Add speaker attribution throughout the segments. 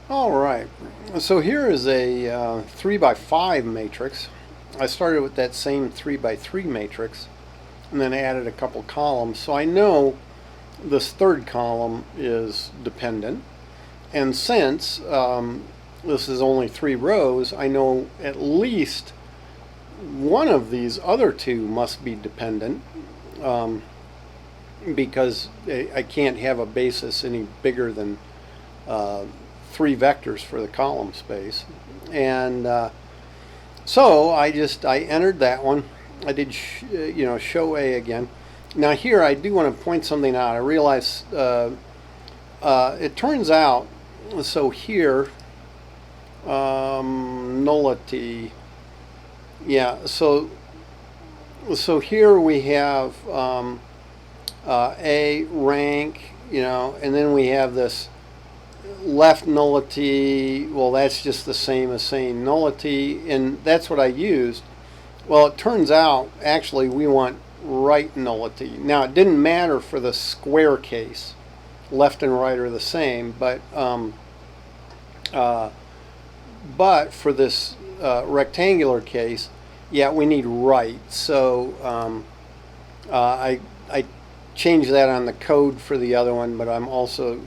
Speaker 1: All right, so here is a 3 by 5 matrix. I started with that same 3 by 3 matrix and then added a couple columns. So I know this third column is dependent. And since this is only 3 rows, I know at least one of these other two must be dependent, because I can't have a basis any bigger than 3 vectors for the column space. And so I entered that one. I did show A again. Now here I do want to point something out. I realize it turns out, so here nullity, yeah, so here we have A rank, and then we have this left nullity. Well, that's just the same as saying nullity, and that's what I used. Well, it turns out actually we want right nullity. Now, it didn't matter for the square case. Left and right are the same, but for this rectangular case, yeah, we need right. So I changed that on the code for the other one, but I'm also,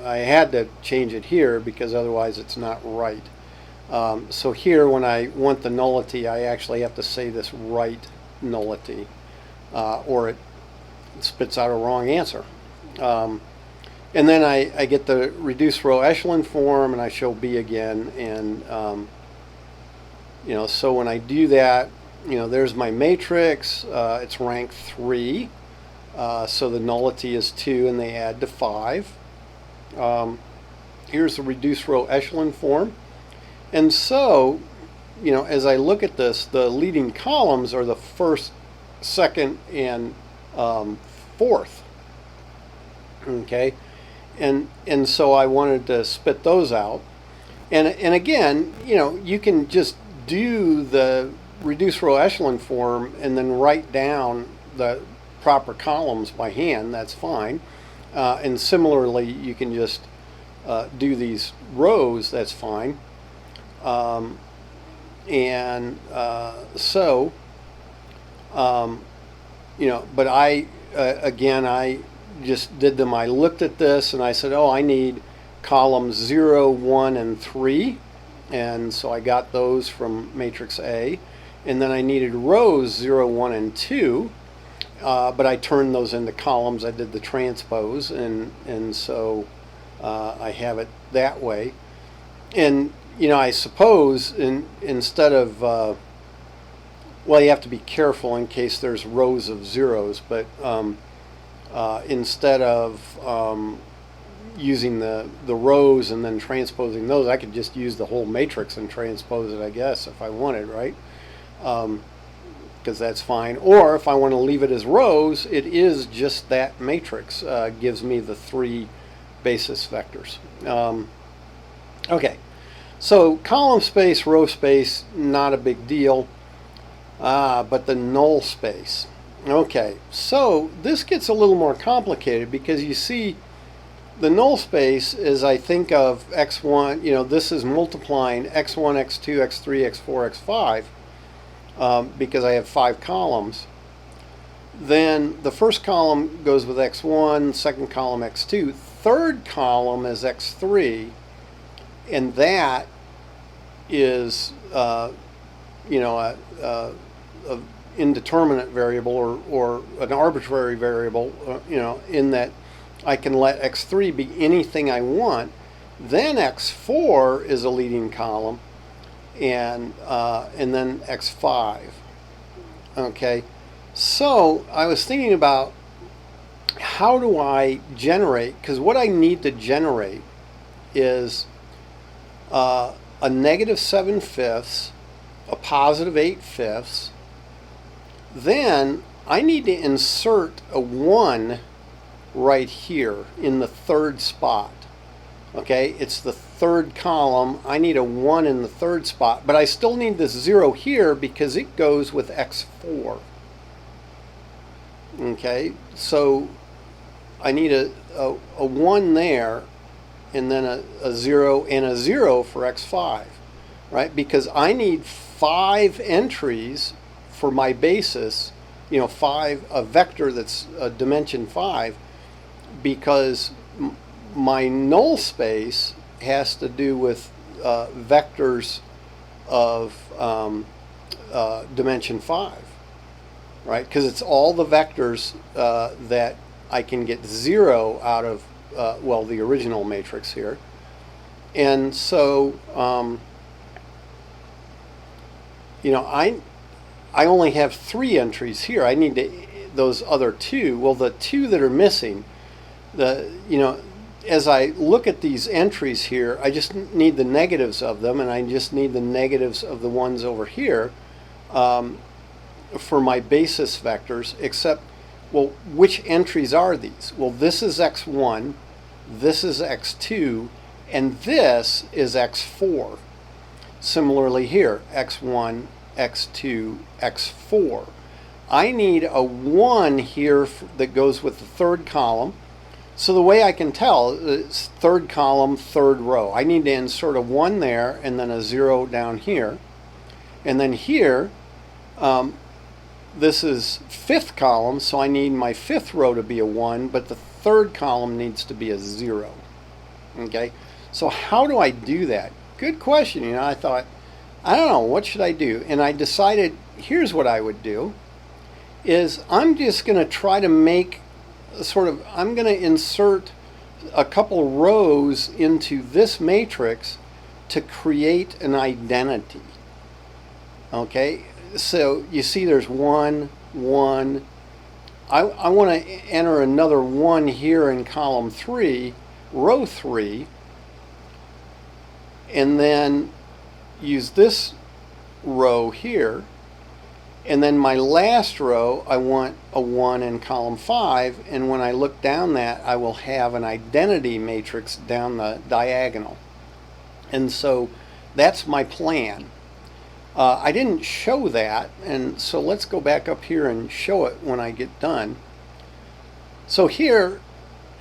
Speaker 1: I had to change it here because otherwise it's not right. So here, when I want the nullity, I actually have to say this right nullity, or it spits out a wrong answer. And then I get the reduced row echelon form, and I show B again, and so when I do that, there's my matrix. It's rank 3, so the nullity is 2, and they add to 5. Here's the reduced row echelon form. And so, as I look at this, the leading columns are the first, second, and fourth. Okay, and so I wanted to spit those out. And again, you can just do the reduced row echelon form and then write down the proper columns by hand. That's fine. And similarly, you can just do these rows. That's fine. But I just did them. I looked at this and I said, oh, I need columns 0, 1, and 3. And so I got those from matrix A. And then I needed rows 0, 1, and 2. But I turned those into columns. I did the transpose, and so I have it that way. And I suppose instead of well, you have to be careful in case there's rows of zeros, but instead of using the rows and then transposing those, I could just use the whole matrix and transpose it, I guess, if I wanted, right? Because that's fine. Or if I want to leave it as rows, it is just that matrix. Gives me the 3 basis vectors. Okay, so column space, row space, not a big deal. But the null space. Okay, so this gets a little more complicated because you see the null space is, I think of x1, this is multiplying x1, x2, x3, x4, x5, because I have 5 columns. Then the first column goes with x1, second column x2, third column is x3, and that is a indeterminate variable or an arbitrary variable, in that I can let x3 be anything I want. Then x4 is a leading column, and then x5. Okay, so I was thinking about how do I generate, because what I need to generate is a negative 7/5, a positive 8/5. Then I need to insert a 1 right here in the third spot. Okay, it's the third column. I need a 1 in the third spot, but I still need this 0 here because it goes with x4. Okay, so I need a 1 there, and then a 0 and a 0 for x5, right? Because I need 5 entries for my basis, you know, a vector that's dimension 5, because my null space has to do with vectors of dimension 5, right? Because it's all the vectors that I can get 0 out of, well, the original matrix here. And so, you know, I only have 3 entries here. I need those other 2. Well, the 2 that are missing, you know, as I look at these entries here, I just need the negatives of them, and I just need the negatives of the ones over here for my basis vectors, except, well, which entries are these? Well, this is x1, this is x2, and this is x4. Similarly here, x1, x2, x4. I need a 1 here that goes with the third column. So the way I can tell is third column, third row. I need to insert a 1 there and then a 0 down here. And then here, this is fifth column, so I need my fifth row to be a 1, but the third column needs to be a 0. Okay, so how do I do that? Good question. You know, I thought, I don't know, what should I do? And I decided, here's what I would do, is I'm just going to try to make I'm going to insert a couple rows into this matrix to create an identity. Okay, so you see there's 1, 1. I want to enter another 1 here in column 3, row 3, and then use this row here. And then my last row, I want a 1 in column 5, and when I look down that, I will have an identity matrix down the diagonal. And so that's my plan. I didn't show that, and so let's go back up here and show it when I get done. So here,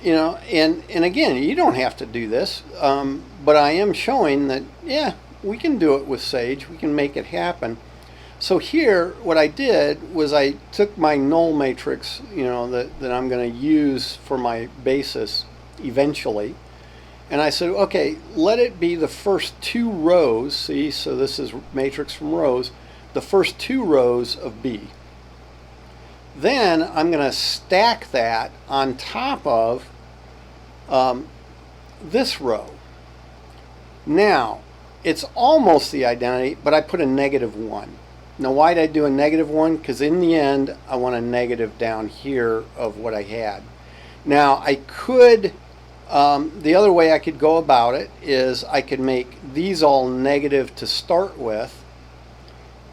Speaker 1: you know, and again, you don't have to do this, but I am showing that, yeah, we can do it with Sage. We can make it happen. So here, what I did was I took my null matrix, you know, that I'm going to use for my basis eventually, and I said, okay, let it be the first 2 rows. See, so this is matrix from rows, the first 2 rows of B. Then I'm going to stack that on top of this row. Now, it's almost the identity, but I put a -1. Now, why did I do a -1? Because in the end, I want a negative down here of what I had. Now, I could, the other way I could go about it is I could make these all negative to start with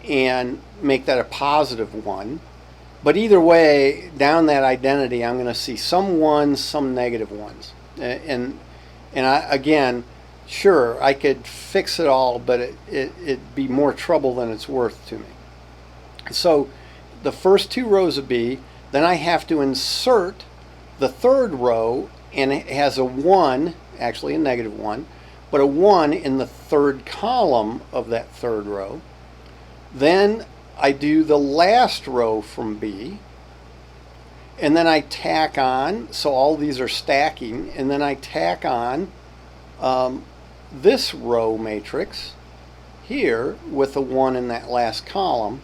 Speaker 1: and make that a +1. But either way, down that identity, I'm going to see some 1s, some -1s. And again, sure, I could fix it all, but it'd be more trouble than it's worth to me. So the first 2 rows of B, then I have to insert the third row, and it has a 1, actually a -1, but a 1 in the third column of that third row. Then I do the last row from B, and then I tack on, so all these are stacking, and then I tack on this row matrix here with a 1 in that last column.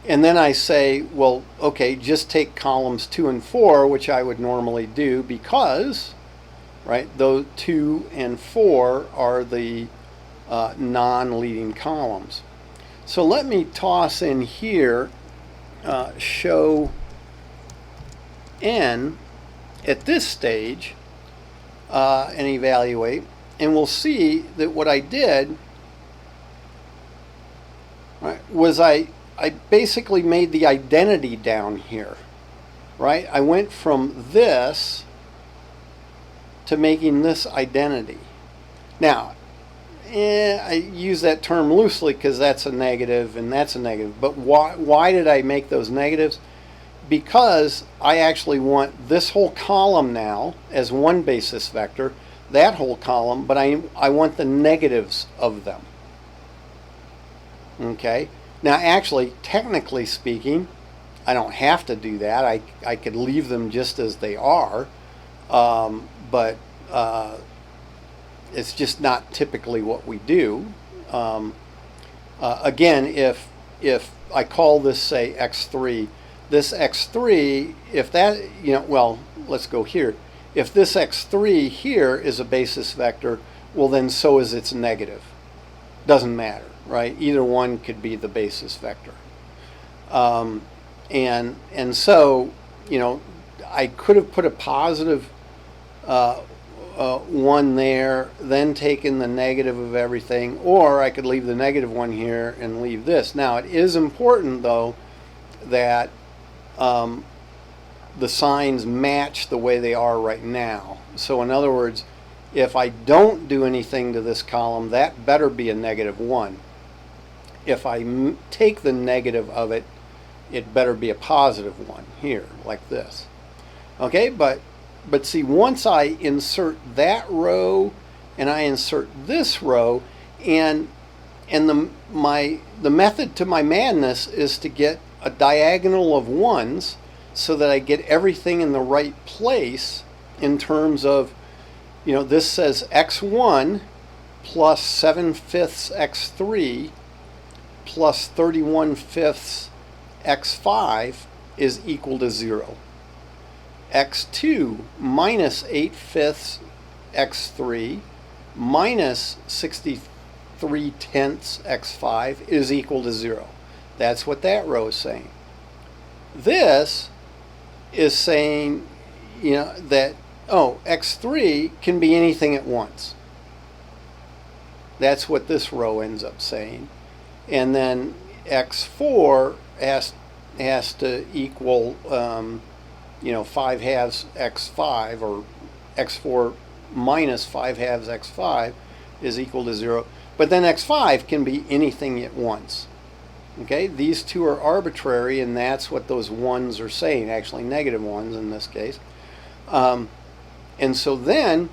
Speaker 1: And then I say, well, okay, just take columns 2 and 4, which I would normally do because, right, those 2 and 4 are the non-leading columns. So let me toss in here, show n at this stage and evaluate, and we'll see that what I did, right, was I basically made the identity down here, right? I went from this to making this identity. Now, I use that term loosely because that's a negative and that's a negative. But why did I make those negatives? Because I actually want this whole column now as one basis vector. that whole column, but I want the negatives of them. Okay. Now, actually, technically speaking, I don't have to do that. I could leave them just as they are, but it's just not typically what we do. Again, if I call this, say, x3, this x3, if that, well, let's go here. If this x3 here is a basis vector, well, then so is its negative. Doesn't matter, right? Either one could be the basis vector. And so, I could have put a positive 1 there, then taken the negative of everything, or I could leave the negative 1 here and leave this. Now, it is important, though, that the signs match the way they are right now. So in other words, if I don't do anything to this column, that better be a negative 1. If I take the negative of it, it better be a positive 1 here, like this. Okay, but see, once I insert that row and I insert this row, and the method to my madness is to get a diagonal of 1s so that I get everything in the right place in terms of, this says x1 plus 7/5 x3 plus 31/5 x5 is equal to 0. x2 minus 8/5 x3 minus 63/10 x5 is equal to 0. That's what that row is saying. This is saying, that, x3 can be anything at once. That's what this row ends up saying. And then x4 has to equal, 5/2 x5, or x4 minus 5/2 x5 is equal to 0. But then x5 can be anything at once. Okay, these two are arbitrary, and that's what those 1s are saying, actually negative 1s in this case. And so then,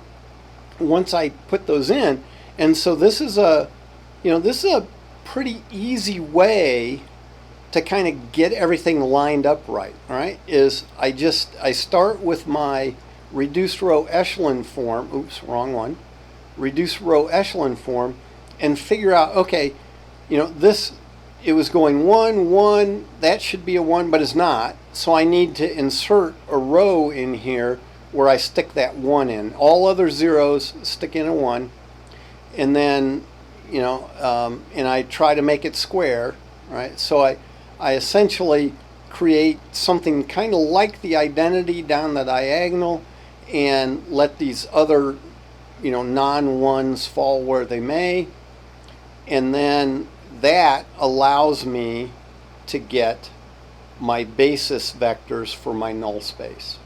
Speaker 1: once I put those in, and so this is a pretty easy way to kind of get everything lined up right, all right, is I start with my reduced row echelon form, oops, wrong one, reduced row echelon form, and figure out, okay, this, it was going 1, 1, that should be a 1, but it's not, so I need to insert a row in here where I stick that 1 in. All other zeros stick in a 1, and then, and I try to make it square, right? So I essentially create something kind of like the identity down the diagonal and let these other, non-1s fall where they may. And then that allows me to get my basis vectors for my null space.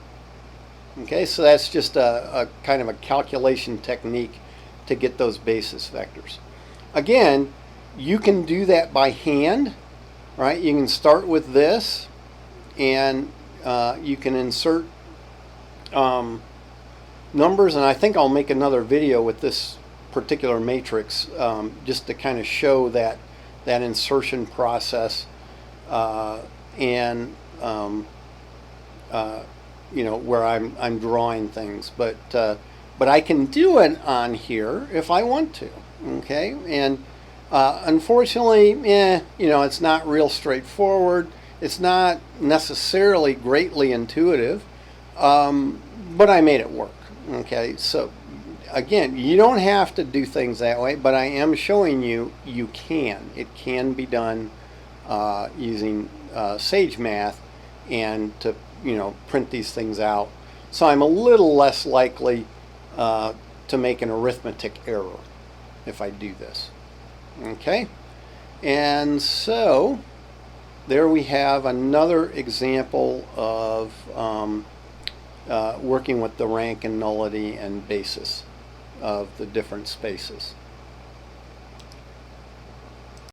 Speaker 1: Okay, so that's just a kind of a calculation technique to get those basis vectors. Again, you can do that by hand, right? You can start with this, and you can insert numbers, and I think I'll make another video with this particular matrix just to kind of show that insertion process and where I'm drawing things, but I can do it on here if I want to. Okay, and unfortunately, it's not real straightforward. It's not necessarily greatly intuitive, but I made it work. Okay, so again, you don't have to do things that way, but I am showing you can. It can be done using Sage Math, and to print these things out. So I'm a little less likely to make an arithmetic error if I do this. Okay, and so there we have another example of working with the rank and nullity and basis of the different spaces.